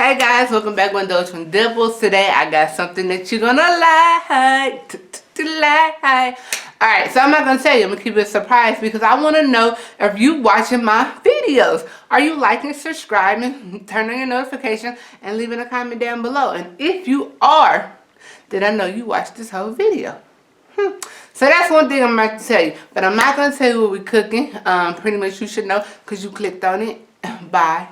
Hey guys, welcome back to Indulge from Dimples. Today I got something that you're gonna like. Alright, so I'm not gonna tell you, I'm gonna keep it a surprise because I wanna know if you watching my videos. Are you liking, subscribing, turning on your notifications, and leaving a comment down below? And if you are, then I know you watched this whole video. So that's one thing I'm about to tell you. But I'm not gonna tell you what we're cooking. Pretty much you should know because you clicked on it by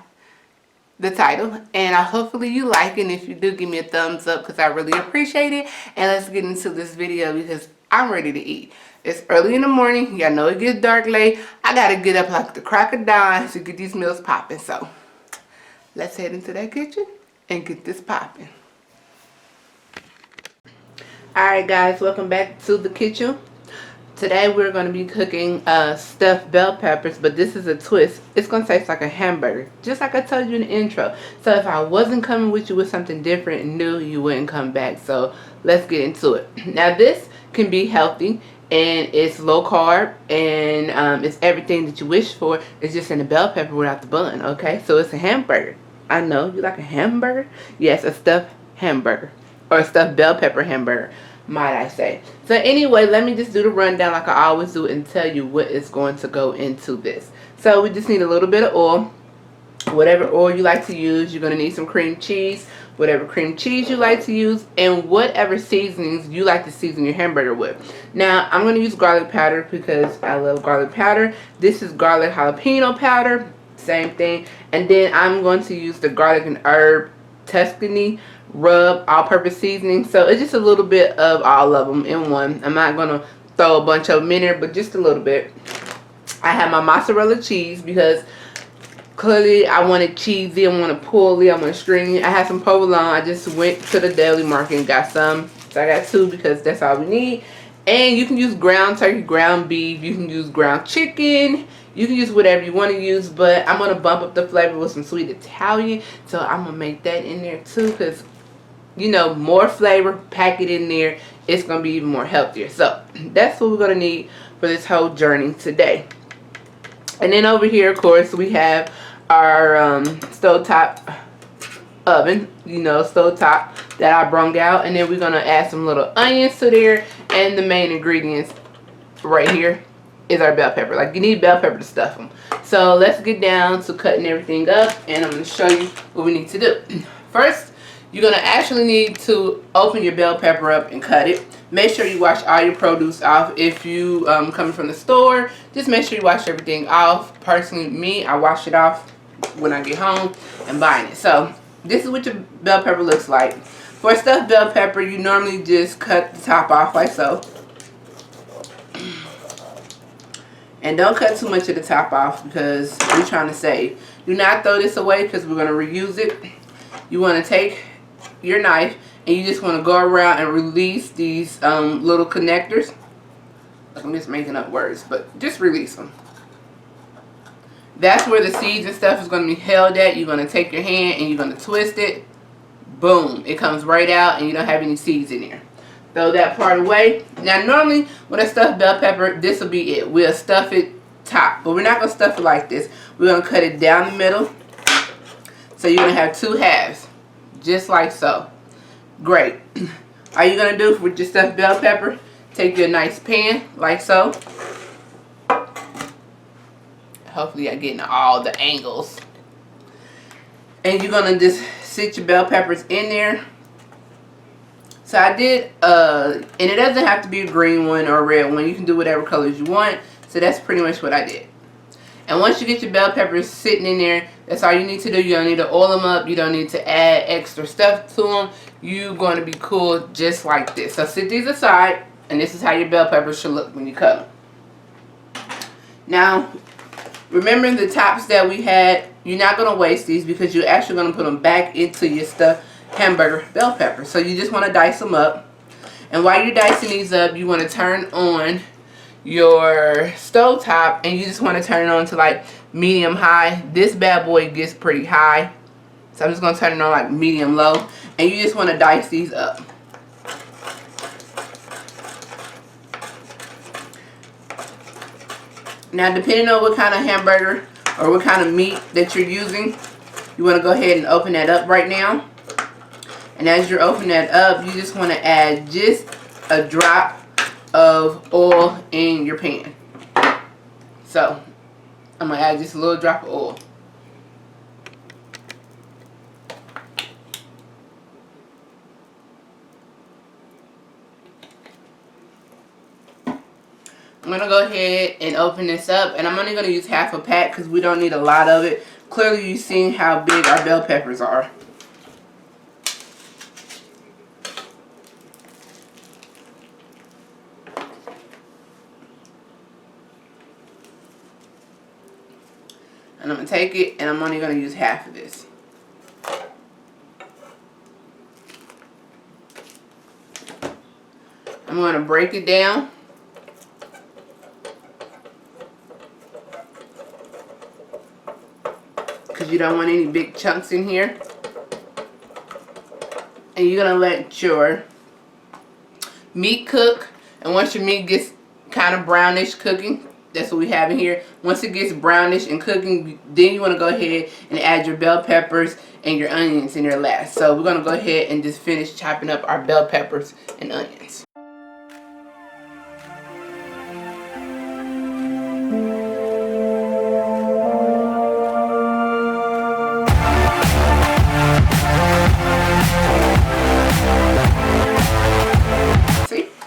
the title, and hopefully you like it. And if you do, give me a thumbs up because I really appreciate it. And let's get into this video because I'm ready to eat. It's early in the morning. Y'all know it gets dark late. I gotta get up like the crack of dawn to get these meals popping. So let's head into that kitchen and get this popping. Alright guys, welcome back to the kitchen. Today we're going to be cooking stuffed bell peppers, but this is a twist. It's going to taste like a hamburger, just like I told you in the intro. So if I wasn't coming with you with something different and new, you wouldn't come back. So let's get into it. Now this can be healthy and it's low carb and it's everything that you wish for. It's just in the bell pepper without the bun, okay? So it's a hamburger. I know, you like a hamburger? Yes, a stuffed hamburger or a stuffed bell pepper hamburger, might I say. So anyway, let me just do the rundown like I always do and tell you what is going to go into this. So we just need a little bit of oil, whatever oil you like to use. You're going to need some cream cheese, whatever cream cheese you like to use, and whatever seasonings you like to season your hamburger with. Now I'm going to use garlic powder because I love garlic powder. This is garlic jalapeno powder, same thing. And then I'm going to use the garlic and herb Tuscany rub all-purpose seasoning. So it's just a little bit of all of them in one. I'm not gonna throw a bunch of them in there, but just a little bit. I have my mozzarella cheese because clearly I wanted cheesy, I want to pulley, I want to stringy. I have some provolone. I just went to the deli market and got some, so I got two because that's all we need. And you can use ground turkey, ground beef, you can use ground chicken, you can use whatever you want to use, but I'm going to bump up the flavor with some sweet Italian, so I'm going to make that in there too because, you know, more flavor, pack it in there, it's going to be even more healthier. So that's what we're going to need for this whole journey today. And then over here, of course, we have our stovetop oven, you know, stovetop that I brung out. And then we're going to add some little onions to there. And the main ingredients right here is our bell pepper. Like, you need bell pepper to stuff them. So let's get down to cutting everything up. And I'm going to show you what we need to do. First, you're going to actually need to open your bell pepper up and cut it. Make sure you wash all your produce off. If you coming from the store, just make sure you wash everything off. Personally, me, I wash it off when I get home and buying it. So this is what your bell pepper looks like. For a stuffed bell pepper, you normally just cut the top off like so. And don't cut too much of the top off because we're trying to save. Do not throw this away because we're going to reuse it. You want to take your knife and you just want to go around and release these little connectors. I'm just making up words, but just release them. That's where the seeds and stuff is going to be held at. You're going to take your hand and you're going to twist it. Boom, it comes right out and you don't have any seeds in there. Throw that part away. Now normally when I stuff bell pepper, this will be it. We'll stuff it top, but we're not going to stuff it like this. We're going to cut it down the middle. So you're going to have two halves, just like so. Great. All you're going to do with your stuffed bell pepper, take your nice pan like so. Hopefully I'm getting all the angles. And you're going to just sit your bell peppers in there. So I did, and it doesn't have to be a green one or a red one. You can do whatever colors you want. So that's pretty much what I did. And once you get your bell peppers sitting in there, that's all you need to do. You don't need to oil them up. You don't need to add extra stuff to them. You're going to be cool just like this. So sit these aside, and this is how your bell peppers should look when you cut them. Now, remember the tops that we had, you're not going to waste these because you're actually going to put them back into your stuffed hamburger bell pepper. So you just want to dice them up. And while you're dicing these up, you want to turn on your stove top and you just want to turn it on to like medium high. This bad boy gets pretty high, so I'm just going to turn it on like medium low, and you just want to dice these up. Now depending on what kind of hamburger or what kind of meat that you're using, You want to go ahead and open that up right now. And as you're opening that up, you just want to add just a drop of oil in your pan. So I'm going to add just a little drop of oil. I'm going to go ahead and open this up, and I'm only going to use half a pack because we don't need a lot of it. Clearly you've seen how big our bell peppers are. And I'm going to take it, and I'm only going to use half of this. I'm going to break it down. Because you don't want any big chunks in here. And you're going to let your meat cook. And once your meat gets kind of brownish cooking, that's what we have in here. Once it gets brownish and cooking, then you want to go ahead and add your bell peppers and your onions in there last. So we're going to go ahead and just finish chopping up our bell peppers and onions.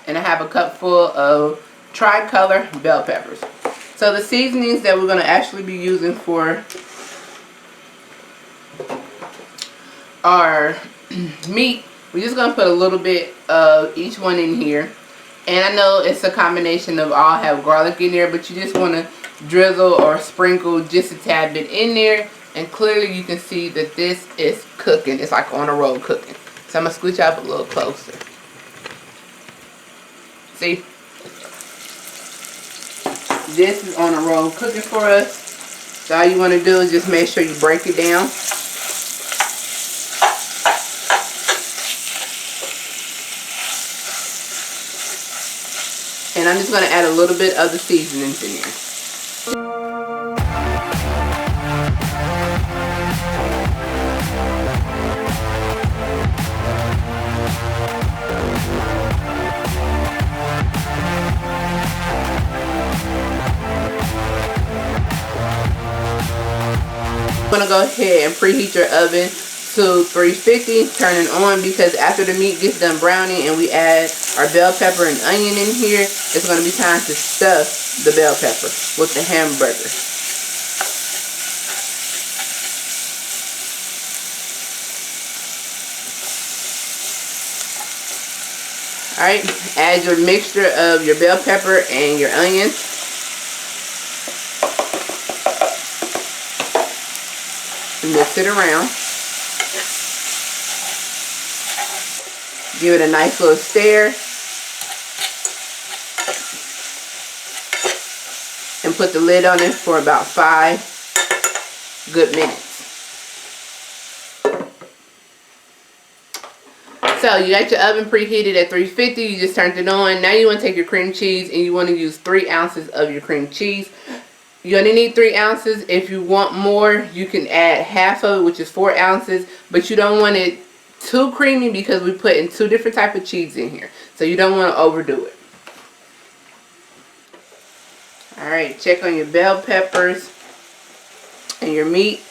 And I have a cup full of tricolor bell peppers. So the seasonings that we're going to actually be using for our meat, we're just going to put a little bit of each one in here. And I know it's a combination of all have garlic in there, but you just want to drizzle or sprinkle just a tad bit in there. And clearly you can see that this is cooking. It's like on a roll cooking. So I'm going to scooch up a little closer. See? This is on a roll cooking for us. So all you want to do is just make sure you break it down. And I'm just going to add a little bit of the seasonings in there. I'm going to go ahead and preheat your oven to 350, turn it on, because after the meat gets done browning and we add our bell pepper and onion in here, it's going to be time to stuff the bell pepper with the hamburger. Alright, add your mixture of your bell pepper and your onions. Mix it around. Give it a nice little stir. And put the lid on it for about 5 good minutes. So you got your oven preheated at 350. You just turned it on. Now you want to take your cream cheese and you want to use 3 ounces of your cream cheese. You only need 3 ounces. If you want more, you can add half of it, which is 4 ounces. But you don't want it too creamy because we put in 2 different types of cheese in here. So you don't want to overdo it. Alright, check on your bell peppers and your meat.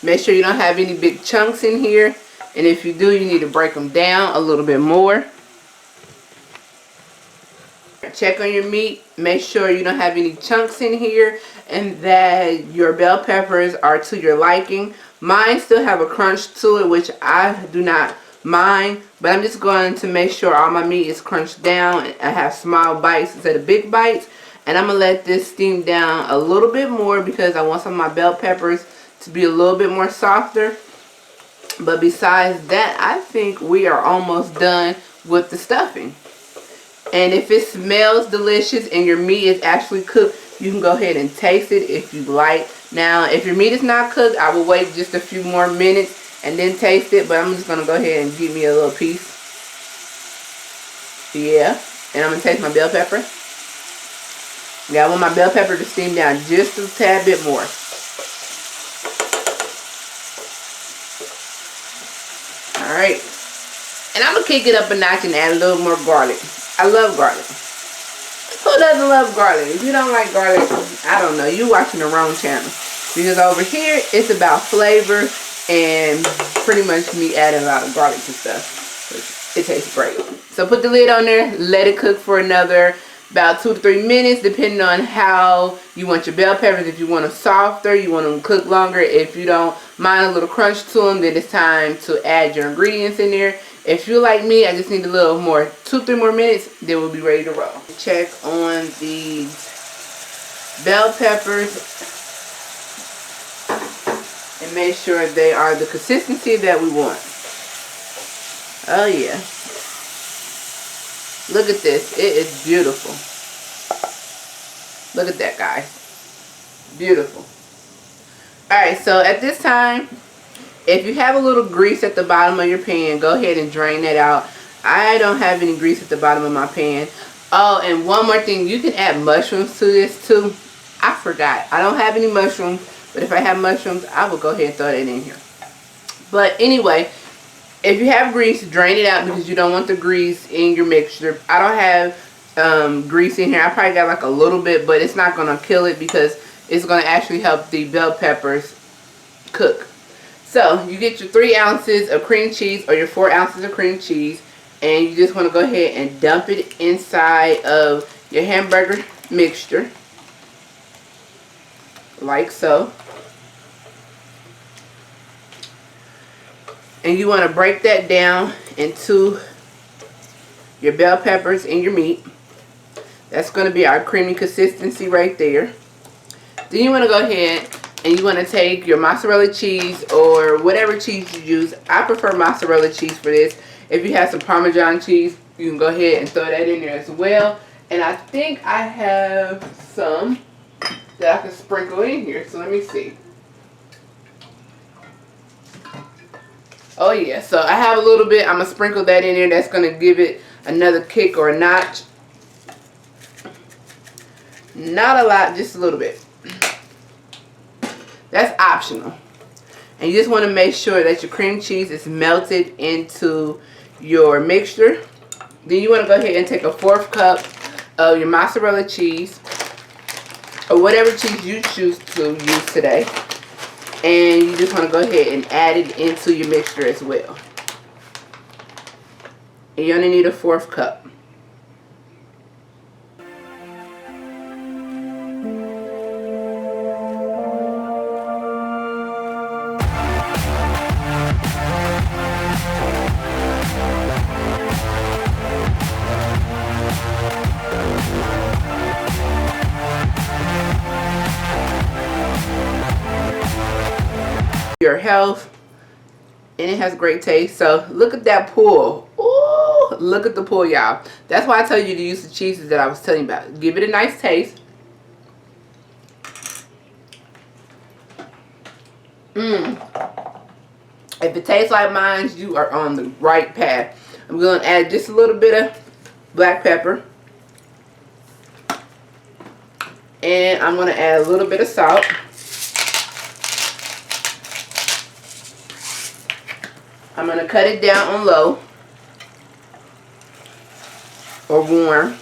Make sure you don't have any big chunks in here. And if you do, you need to break them down a little bit more. Check on your meat. Make sure you don't have any chunks in here and that your bell peppers are to your liking. Mine still have a crunch to it, which I do not mind, but I'm just going to make sure all my meat is crunched down and I have small bites instead of big bites. And I'm going to let this steam down a little bit more because I want some of my bell peppers to be a little bit more softer. But besides that, I think we are almost done with the stuffing. And if it smells delicious and your meat is actually cooked, you can go ahead and taste it if you like. Now, if your meat is not cooked, I will wait just a few more minutes and then taste it. But I'm just going to go ahead and give me a little piece. Yeah. And I'm going to taste my bell pepper. Yeah, I want my bell pepper to steam down just a tad bit more. Alright. And I'm going to kick it up a notch and add a little more garlic. I love garlic. Who doesn't love garlic? If you don't like garlic, I don't know. You're watching the wrong channel. Because over here, it's about flavor and pretty much me adding a lot of garlic to stuff. It tastes great. So put the lid on there. Let it cook for another about 2 to 3 minutes, depending on how you want your bell peppers. If you want them softer, you want them to cook longer. If you don't mind a little crunch to them, then it's time to add your ingredients in there. If you're like me, I just need a little more, 2-3 more minutes, then we'll be ready to roll. Check on these bell peppers and make sure they are the consistency that we want. Oh yeah. Look at this. It is beautiful. Look at that, guys. Beautiful. Alright, so at this time, if you have a little grease at the bottom of your pan, go ahead and drain that out. I don't have any grease at the bottom of my pan. Oh, and one more thing. You can add mushrooms to this too. I forgot. I don't have any mushrooms, but if I have mushrooms, I will go ahead and throw that in here. But anyway, if you have grease, drain it out because you don't want the grease in your mixture. I don't have grease in here. I probably got like a little bit, but it's not going to kill it because it's going to actually help the bell peppers cook. So you get your 3 ounces of cream cheese or your 4 ounces of cream cheese, and you just want to go ahead and dump it inside of your hamburger mixture, like so. And you want to break that down into your bell peppers and your meat. That's going to be our creamy consistency right there. Then you want to go ahead and you want to take your mozzarella cheese or whatever cheese you use. I prefer mozzarella cheese for this. If you have some Parmesan cheese, you can go ahead and throw that in there as well. And I think I have some that I can sprinkle in here. So let me see. Oh yeah, so I have a little bit. I'm going to sprinkle that in there. That's going to give it another kick or a notch. Not a lot, just a little bit. That's optional. And you just want to make sure that your cream cheese is melted into your mixture. Then you want to go ahead and take a 1/4 cup of your mozzarella cheese or whatever cheese you choose to use today. And you just want to go ahead and add it into your mixture as well. And you only need a 1/4 cup. Your health, and it has great taste. So look at that pull. Ooh, look at the pull, y'all. That's why I tell you to use the cheeses that I was telling you about. Give it a nice taste. If it tastes like mine, you are on the right path. I'm going to add just a little bit of black pepper, and I'm going to add a little bit of salt. I'm going to cut it down on low or warm.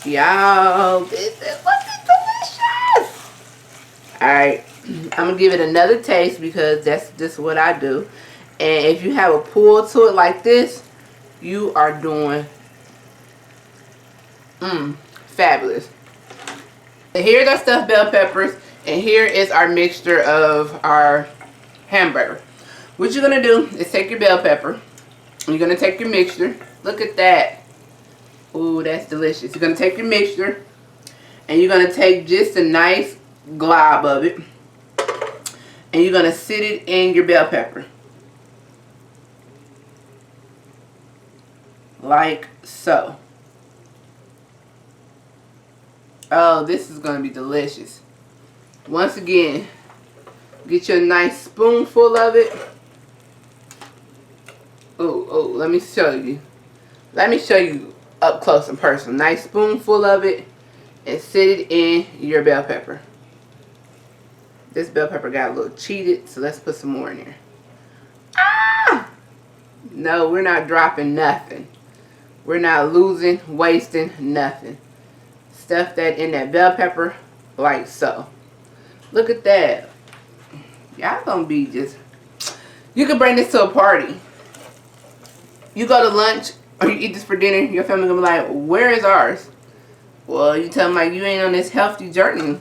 Y'all, this is delicious. Alright, I'm going to give it another taste because that's just what I do. And if you have a pull to it like this, you are doing fabulous. And here's our stuffed bell peppers, and here is our mixture of our hamburger. What you're going to do is take your bell pepper. You're going to take your mixture. Look at that. Ooh, that's delicious. You're going to take your mixture. And you're going to take just a nice glob of it. And you're going to sit it in your bell pepper. Like so. Oh, this is going to be delicious. Once again, get you a nice spoonful of it. Oh, let me show you. Let me show you up close and personal. Nice spoonful of it and sit it in your bell pepper. This bell pepper got a little cheated, so let's put some more in there. Ah! No, we're not dropping nothing. We're not losing, wasting nothing. Stuff that in that bell pepper like so. Look at that. Y'all gonna be just... You can bring this to a party. You go to lunch or you eat this for dinner, your family gonna be like, where is ours? Well, you tell them like you ain't on this healthy journey.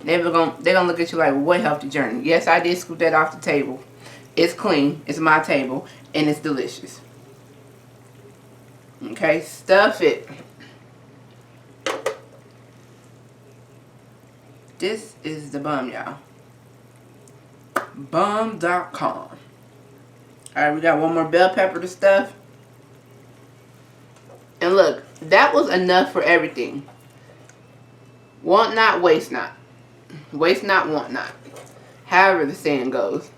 They're gonna look at you like, what healthy journey? Yes, I did scoop that off the table. It's clean. It's my table. And it's delicious. Okay, stuff it. This is the bum, y'all. Bum.com. Alright, we got one more bell pepper to stuff. And look, that was enough for everything. Want not, waste not. Waste not, want not. However the saying goes.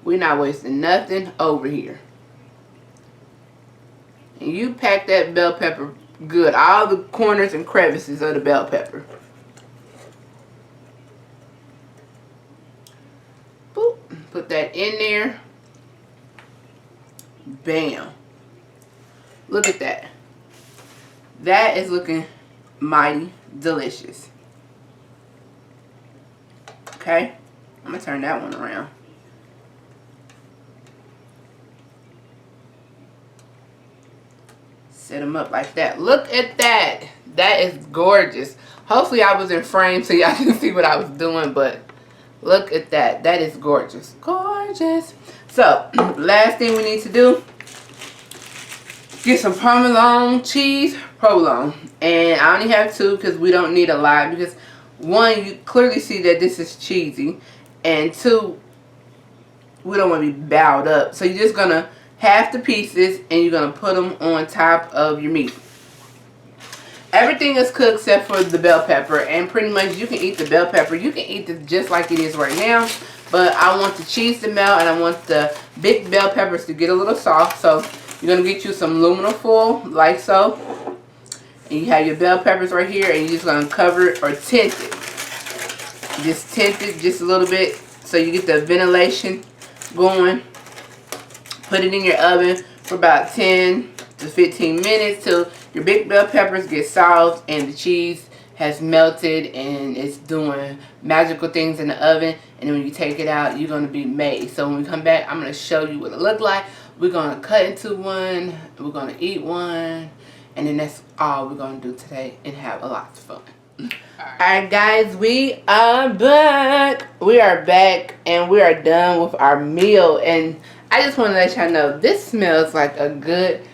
We're not wasting nothing over here. And you pack that bell pepper good. All the corners and crevices of the bell pepper. Boop. Put that in there. Bam. Look at that. That is looking mighty delicious. Okay. I'm going to turn that one around. Set them up like that. Look at that. That is gorgeous. Hopefully I was in frame so y'all can see what I was doing, but look at that. That is gorgeous. Gorgeous. So, last thing we need to do, get some Parmesan cheese, provolone. And I only have 2 because we don't need a lot. Because 1, you clearly see that this is cheesy. And 2, we don't want to be bowed up. So you're just going to half the pieces and you're going to put them on top of your meat. Everything is cooked except for the bell pepper. And pretty much you can eat the bell pepper. You can eat this just like it is right now. But I want the cheese to melt and I want the big bell peppers to get a little soft. So you're going to get you some aluminum foil like so. And you have your bell peppers right here and you're just going to cover it or tint it. Just tint it just a little bit so you get the ventilation going. Put it in your oven for about 10 to 15 minutes till your big bell peppers get soft and the cheese has melted and it's doing magical things in the oven. And then when you take it out, you're going to be made. So when we come back, I'm going to show you what it looked like. We're going to cut into one. We're going to eat one. And then that's all we're going to do today and have a lot of fun. Alright guys, we are back. We are back and we are done with our meal. And I just want to let y'all know, this smells like a good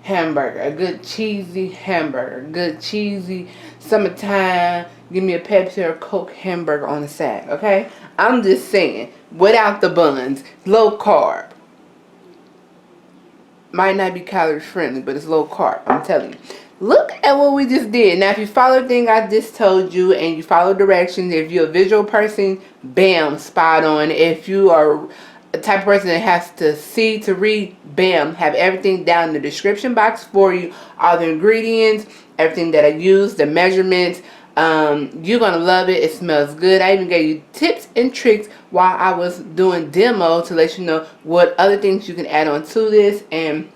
hamburger. A good cheesy hamburger. Good cheesy summertime. Give me a Pepsi or Coke hamburger on the side, okay? I'm just saying, without the buns. Low carb. Might not be calorie friendly, but it's low carb. I'm telling you. Look at what we just did. Now, if you follow everything I just told you and you follow directions, if you're a visual person, bam, spot on. If you are a type of person that has to see to read, bam, have everything down in the description box for you. All the ingredients, everything that I use, the measurements. You're going to love it. It smells good. I even gave you tips and tricks while I was doing demo to let you know what other things you can add on to this. And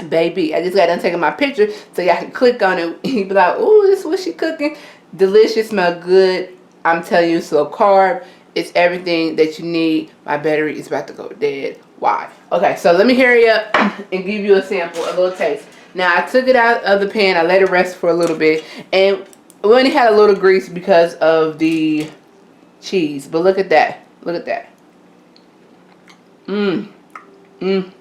baby, I just got done taking my picture so y'all can click on it and be like, ooh, this is what she cooking. Delicious, smell good. I'm telling you, it's low carb. It's everything that you need. My battery is about to go dead. Why? Okay, so let me hurry up and give you a sample, a little taste. Now, I took it out of the pan. I let it rest for a little bit. And we only had a little grease because of the cheese. But look at that. Look at that. Mmm. Mmm.